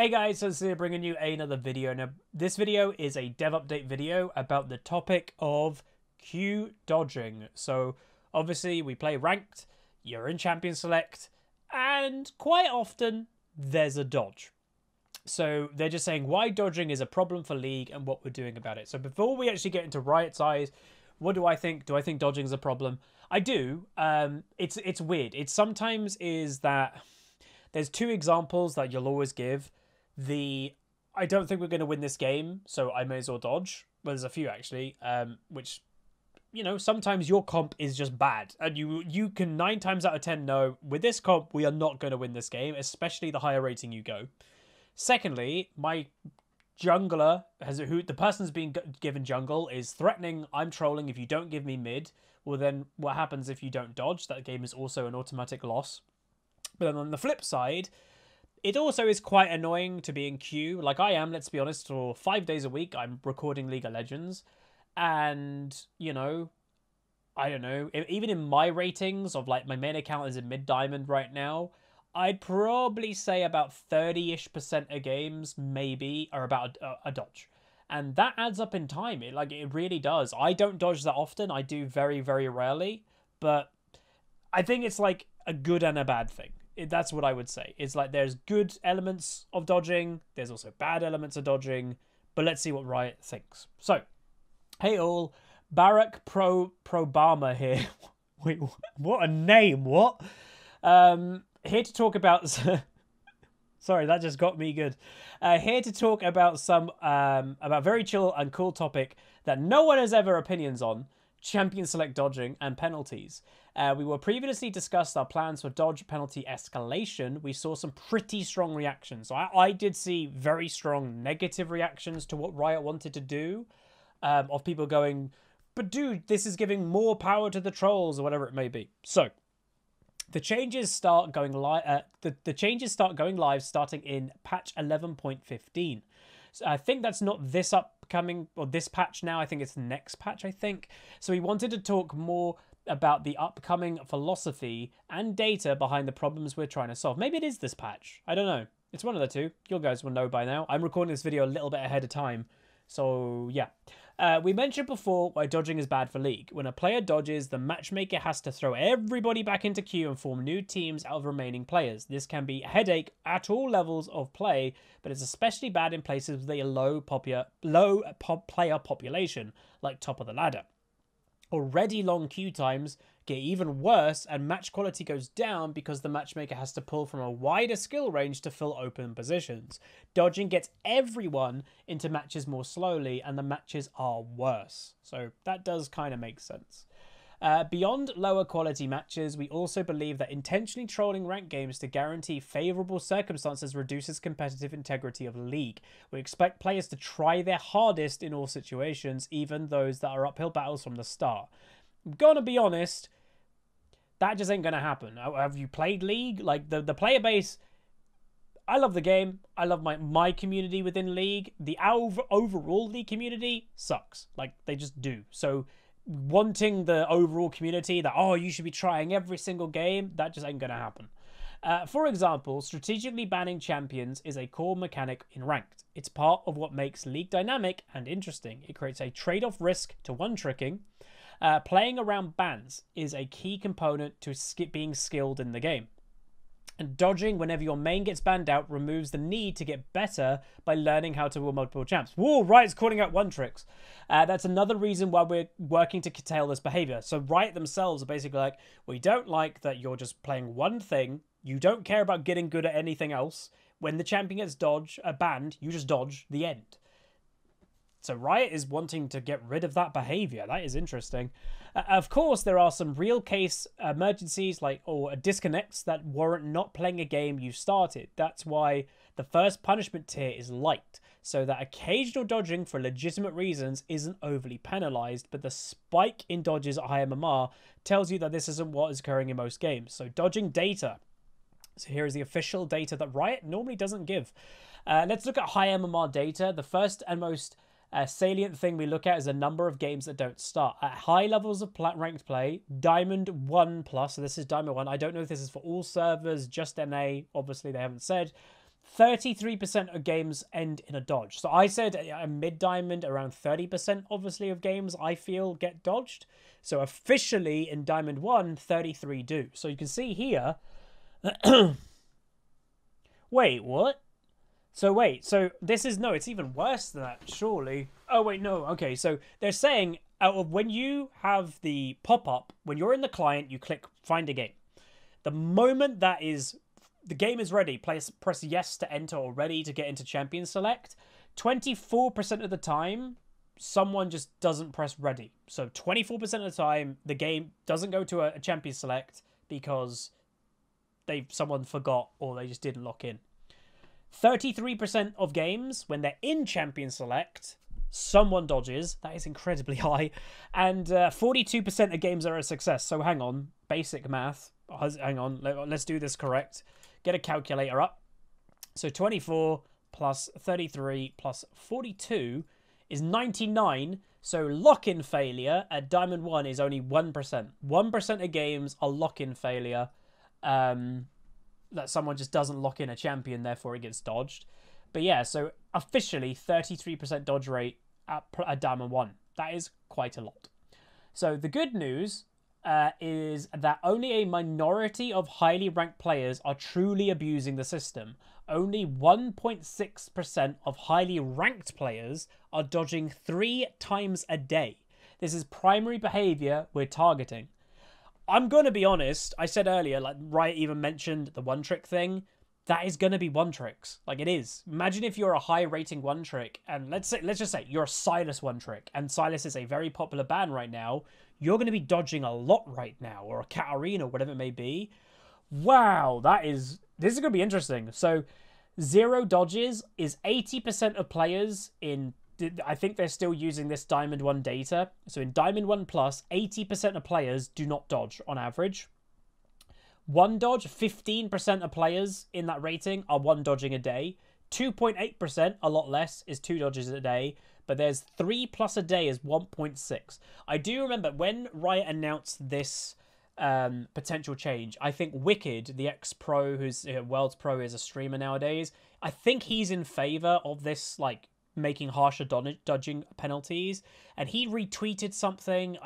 Hey guys, so today bringing you another video. Now, this video is a dev update video about the topic of queue dodging. So, obviously, we play ranked, you're in champion select, and quite often, there's a dodge. So, they're just saying why dodging is a problem for League and what we're doing about it. So, before we actually get into Riot's eyes, what do I think? Do I think dodging is a problem? I do. It's weird. It sometimes is that there's two examples that you'll always give. I don't think we're going to win this game, so I may as well dodge. Well, there's a few actually, which, you know, sometimes your comp is just bad, and you can 9 times out of 10 know with this comp we are not going to win this game, especially the higher rating you go. Secondly, my jungler the person's being given jungle is threatening. I'm trolling if you don't give me mid. Well, then what happens if you don't dodge? That game is also an automatic loss. But then on the flip side, it also is quite annoying to be in queue, like I am, let's be honest, for 5 days a week. I'm recording League of Legends. And, you know, I don't know, even in my ratings of, like, my main account is in mid-diamond right now, I'd probably say about 30-ish% of games, maybe, are about a dodge. And that adds up in time. It really does. I don't dodge that often. I do very, very rarely. But I think it's, like, a good and a bad thing. That's what I would say. It's like there's good elements of dodging. There's also bad elements of dodging. But let's see what Riot thinks. So, hey all. Barack Probama here. Wait, what a name. What? Here to talk about... Sorry, that just got me good. Here to talk about some... about very chill and cool topic that no one has ever opinions on. Champion select dodging and penalties. We were previously discussed our plans for dodge penalty escalation. We saw some pretty strong reactions. So I did see very strong negative reactions to what Riot wanted to do, of people going, but dude, this is giving more power to the trolls or whatever it may be. So the changes start going live. The changes start going live starting in patch 11.15. So I think that's not this upcoming or this patch now. I think it's the next patch, I think. So we wanted to talk more about the upcoming philosophy and data behind the problems we're trying to solve. Maybe it is this patch. I don't know. It's one of the two. You guys will know by now. I'm recording this video a little bit ahead of time. So, yeah. We mentioned before why dodging is bad for League. When a player dodges, the matchmaker has to throw everybody back into queue and form new teams out of remaining players. This can be a headache at all levels of play, but it's especially bad in places with a low player population, like top of the ladder. Already long queue times get even worse and match quality goes down because the matchmaker has to pull from a wider skill range to fill open positions. Dodging gets everyone into matches more slowly and the matches are worse. So that does kind of make sense. Beyond lower quality matches, we also believe that intentionally trolling ranked games to guarantee favourable circumstances reduces competitive integrity of the League. We expect players to try their hardest in all situations, even those that are uphill battles from the start. I'm gonna be honest, that just ain't gonna happen. Have you played League? Like, the player base... I love the game. I love my community within League. The overall League community sucks. Like, they just do. So... wanting the overall community that, oh, you should be trying every single game, that just ain't gonna happen. For example, strategically banning champions is a core mechanic in ranked. It's part of what makes League dynamic and interesting. It creates a trade-off risk to one-tricking. Playing around bans is a key component to being skilled in the game. And dodging whenever your main gets banned out removes the need to get better by learning how to win multiple champs. Whoa, Riot's calling out one-tricks. That's another reason why we're working to curtail this behavior. So Riot themselves are basically like, we don't like that you're just playing one thing. You don't care about getting good at anything else. When the champion gets banned, you just dodge, the end. So Riot is wanting to get rid of that behavior. That is interesting. Of course, there are some real case emergencies or disconnects that warrant not playing a game you started. That's why the first punishment tier is light, so that occasional dodging for legitimate reasons isn't overly penalized, but the spike in dodges at high MMR tells you that this isn't what is occurring in most games. So dodging data. So here is the official data that Riot normally doesn't give. Let's look at high MMR data. The first and most salient thing we look at is a number of games that don't start. At high levels of ranked play, Diamond 1+, so this is Diamond 1. I don't know if this is for all servers, just NA, obviously they haven't said. 33% of games end in a dodge. So I said a mid-diamond, around 30% obviously of games I feel get dodged. So officially in Diamond 1, 33 do. So you can see here... Wait, what? So this is... No, it's even worse than that, surely. Oh, wait, no. Okay, so they're saying out of when you have the pop-up, when you're in the client, you click find a game. The moment that is... The game is ready. Press yes to enter or ready to get into Champion Select. 24% of the time, someone just doesn't press ready. So 24% of the time, the game doesn't go to a Champion Select because someone forgot or they just didn't lock in. 33% of games, when they're in Champion Select, someone dodges. That is incredibly high. And 42% of games are a success. So hang on. Basic math. Hang on. Let's do this correct. Get a calculator up. So 24 plus 33 plus 42 is 99. So lock-in failure at Diamond 1 is only 1%. 1% of games are lock-in failure. That someone just doesn't lock in a champion, therefore it gets dodged. But yeah, so officially 33% dodge rate at Diamond 1. That is quite a lot. So the good news is that only a minority of highly ranked players are truly abusing the system. Only 1.6% of highly ranked players are dodging 3 times a day. This is primary behavior we're targeting. I'm going to be honest, I said earlier, like Riot even mentioned the one trick thing. That is going to be one tricks. Like it is. Imagine if you're a high rating one trick and let's just say you're a Sylas one trick and Sylas is a very popular ban right now. You're going to be dodging a lot right now, or a Katarina, whatever it may be. Wow, this is going to be interesting. So 0 dodges is 80% of players in, I think they're still using this Diamond 1 data. So in Diamond 1 Plus, 80% of players do not dodge on average. 1 dodge, 15% of players in that rating are 1 dodging a day. 2.8%, a lot less, is 2 dodges a day. But there's 3+ a day is 1.6. I do remember when Riot announced this potential change, I think Wicked, the ex-pro, who's World's Pro, is a streamer nowadays, I think he's in favor of this, like, making harsher dodging penalties. And he retweeted something,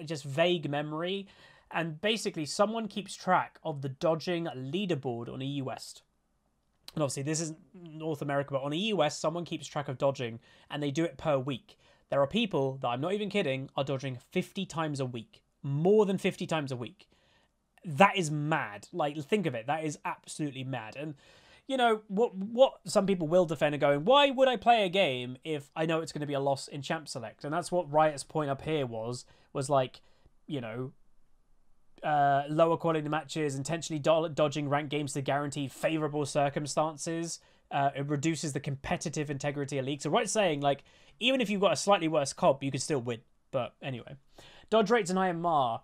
just vague memory. And basically, someone keeps track of the dodging leaderboard on EU West. And obviously, this isn't North America, but on EU West, someone keeps track of dodging, and they do it per week. There are people that, I'm not even kidding, are dodging 50 times a week. More than 50 times a week. That is mad. Like, think of it. That is absolutely mad. And, you know, what some people will defend are going, why would I play a game if I know it's going to be a loss in Champ Select? And that's what Riot's point up here was like, you know, lower quality matches, intentionally dodging ranked games to guarantee favourable circumstances. It reduces the competitive integrity of league. So Riot's saying, like, even if you've got a slightly worse comp, you can still win. But anyway. Dodge rates in Mmr,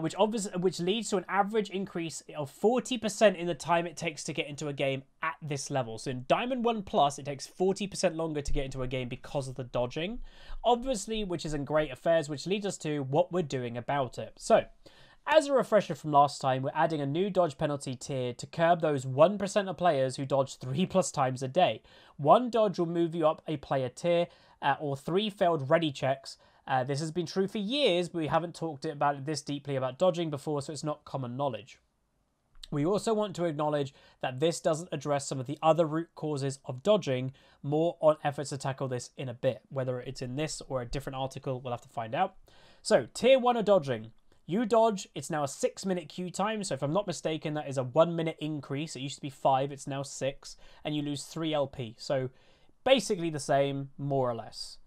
which leads to an average increase of 40% in the time it takes to get into a game at this level. So in Diamond 1 Plus, it takes 40% longer to get into a game because of the dodging. Obviously, which is in great affairs, which leads us to what we're doing about it. So, as a refresher from last time, we're adding a new dodge penalty tier to curb those 1% of players who dodge 3+ times a day. 1 dodge will move you up a player tier, or 3 failed ready checks. This has been true for years, but we haven't talked about it this deeply about dodging before, so it's not common knowledge. We also want to acknowledge that this doesn't address some of the other root causes of dodging. More on efforts to tackle this in a bit. Whether it's in this or a different article, we'll have to find out. So, Tier 1 of dodging. You dodge, it's now a 6-minute queue time. So if I'm not mistaken, that is a 1-minute increase. It used to be 5, it's now 6. And you lose 3 LP. So basically the same, more or less.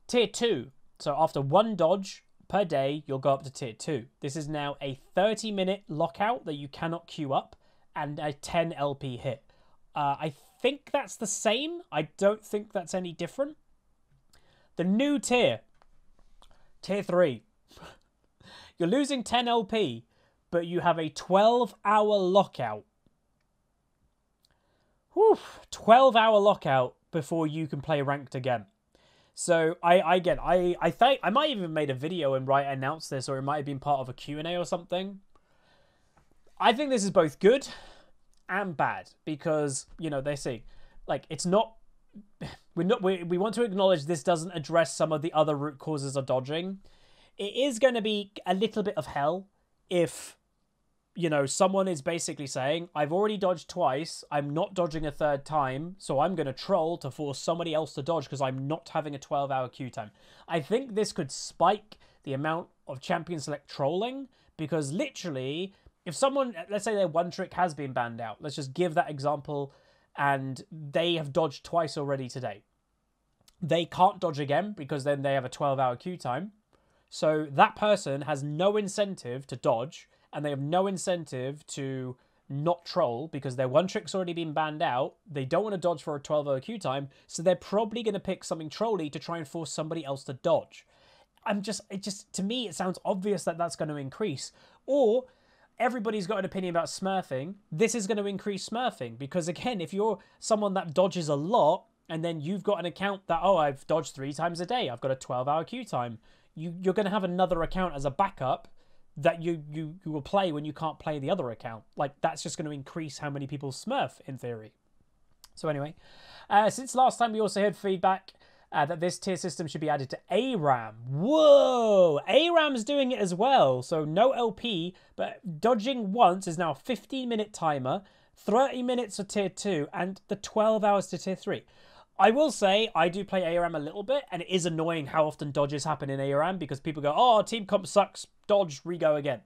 Tier 2. So after 1 dodge per day, you'll go up to Tier 2. This is now a 30-minute lockout that you cannot queue up. And a 10 LP hit. I think that's the same. I don't think that's any different. The new tier. Tier 3. You're losing 10 LP, but you have a 12-hour lockout. Whew, 12-hour lockout before you can play ranked again. So I think I might even have made a video and Riot announced this, or it might have been part of a Q&A or something. I think this is both good and bad because, you know, they say like, it's not... We want to acknowledge this doesn't address some of the other root causes of dodging. It is going to be a little bit of hell if, you know, someone is basically saying, I've already dodged twice, I'm not dodging a third time, so I'm going to troll to force somebody else to dodge because I'm not having a 12-hour queue time. I think this could spike the amount of Champion Select trolling, because literally, if someone, let's say their one trick has been banned out, let's just give that example, and they have dodged twice already today. They can't dodge again because then they have a 12-hour queue time. So that person has no incentive to dodge, and they have no incentive to not troll because their one trick's already been banned out. They don't want to dodge for a 12-hour queue time, so they're probably going to pick something trolly to try and force somebody else to dodge. To me, it sounds obvious that that's going to increase. Or everybody's got an opinion about smurfing. This is going to increase smurfing because, again, if you're someone that dodges a lot and then you've got an account that, oh, I've dodged 3 times a day, I've got a 12-hour queue time, you're going to have another account as a backup that you will play when you can't play the other account. Like, that's just going to increase how many people smurf, in theory. So anyway, since last time we also heard feedback that this tier system should be added to ARAM. Whoa! ARAM's doing it as well. So no LP, but dodging once is now a 15-minute timer, 30 minutes for tier 2, and the 12 hours to tier 3. I will say, I do play ARAM a little bit, and it is annoying how often dodges happen in ARAM, because people go, oh, team comp sucks, dodge, re-go again.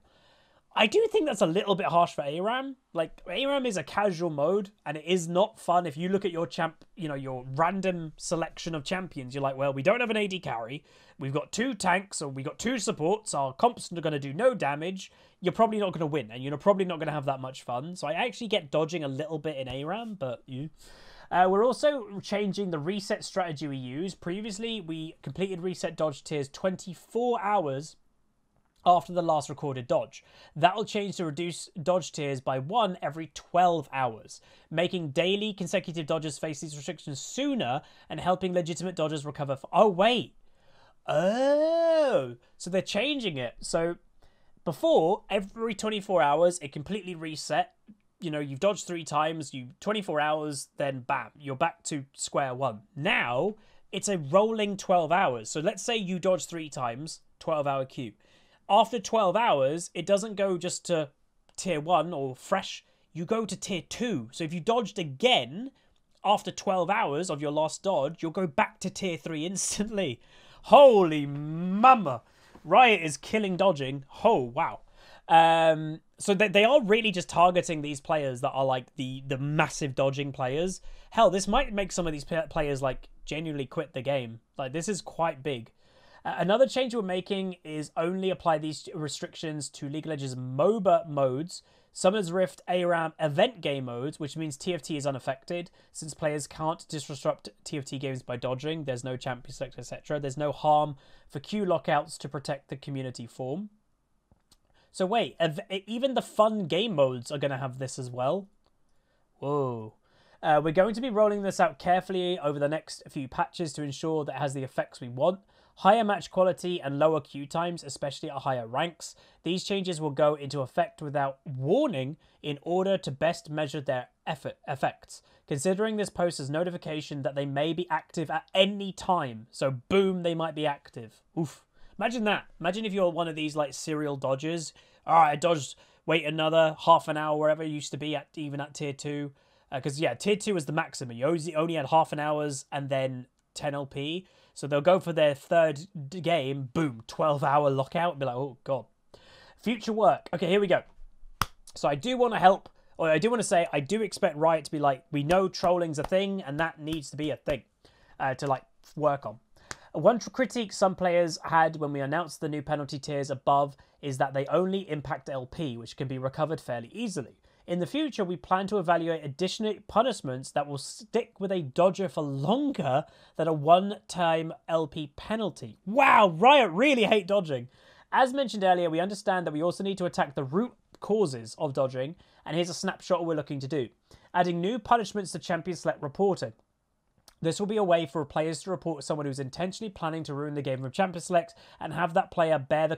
I do think that's a little bit harsh for ARAM. Like, ARAM is a casual mode, and it is not fun. If you look at your your random selection of champions, you're like, well, we don't have an AD carry, we've got 2 tanks, or we've got 2 supports, our comps are going to do no damage, you're probably not going to win, and you're probably not going to have that much fun. So I actually get dodging a little bit in ARAM, but you... we're also changing the reset strategy we use. Previously, we completed reset dodge tiers 24 hours after the last recorded dodge. That will change to reduce dodge tiers by 1 every 12 hours, making daily consecutive dodgers face these restrictions sooner and helping legitimate dodgers recover. Oh, wait. Oh, so they're changing it. So before, every 24 hours, it completely reset. You know, you've dodged 3 times, 24 hours, then bam, you're back to square one. Now, it's a rolling 12 hours. So let's say you dodge 3 times, 12-hour queue. After 12 hours, it doesn't go just to tier 1 or fresh, you go to tier 2. So if you dodged again after 12 hours of your last dodge, you'll go back to tier 3 instantly. Holy mama. Riot is killing dodging. Oh, wow. So they are really just targeting these players that are like the massive dodging players. Hell, this might make some of these players like genuinely quit the game. Like, this is quite big. Another change we're making is only apply these restrictions to League of Legends MOBA modes, Summoner's Rift, ARAM, event game modes, which means TFT is unaffected, since players can't disrupt TFT games by dodging. There's no champion select, etc. There's no harm for queue lockouts to protect the community form. So wait, even the fun game modes are going to have this as well? Whoa. We're going to be rolling this out carefully over the next few patches to ensure that it has the effects we want. Higher match quality and lower queue times, especially at higher ranks. These changes will go into effect without warning in order to best measure their effects. Considering this post as notification that they may be active at any time. So boom, they might be active. Oof. Imagine that. Imagine if you're one of these like serial dodgers. All right, I dodged, wait another half an hour, wherever it used to be, even at tier 2. Because, yeah, tier 2 is the maximum. You only had half an hour's and then 10 LP. So they'll go for their third game, boom, 12-hour lockout. Be like, oh, God. Future work. Okay, here we go. So I do want to help, or I do want to say, I do expect Riot to be like, we know trolling's a thing, and that needs to be a thing to, like, work on. One critique some players had when we announced the new penalty tiers above is that they only impact LP, which can be recovered fairly easily. In the future, we plan to evaluate additional punishments that will stick with a dodger for longer than a one-time LP penalty. Wow, Riot really hate dodging. As mentioned earlier, we understand that we also need to attack the root causes of dodging, and here's a snapshot of what we're looking to do. Adding new punishments to champion select reporting. This will be a way for players to report someone who's intentionally planning to ruin the game from Champion Select and have that player bear the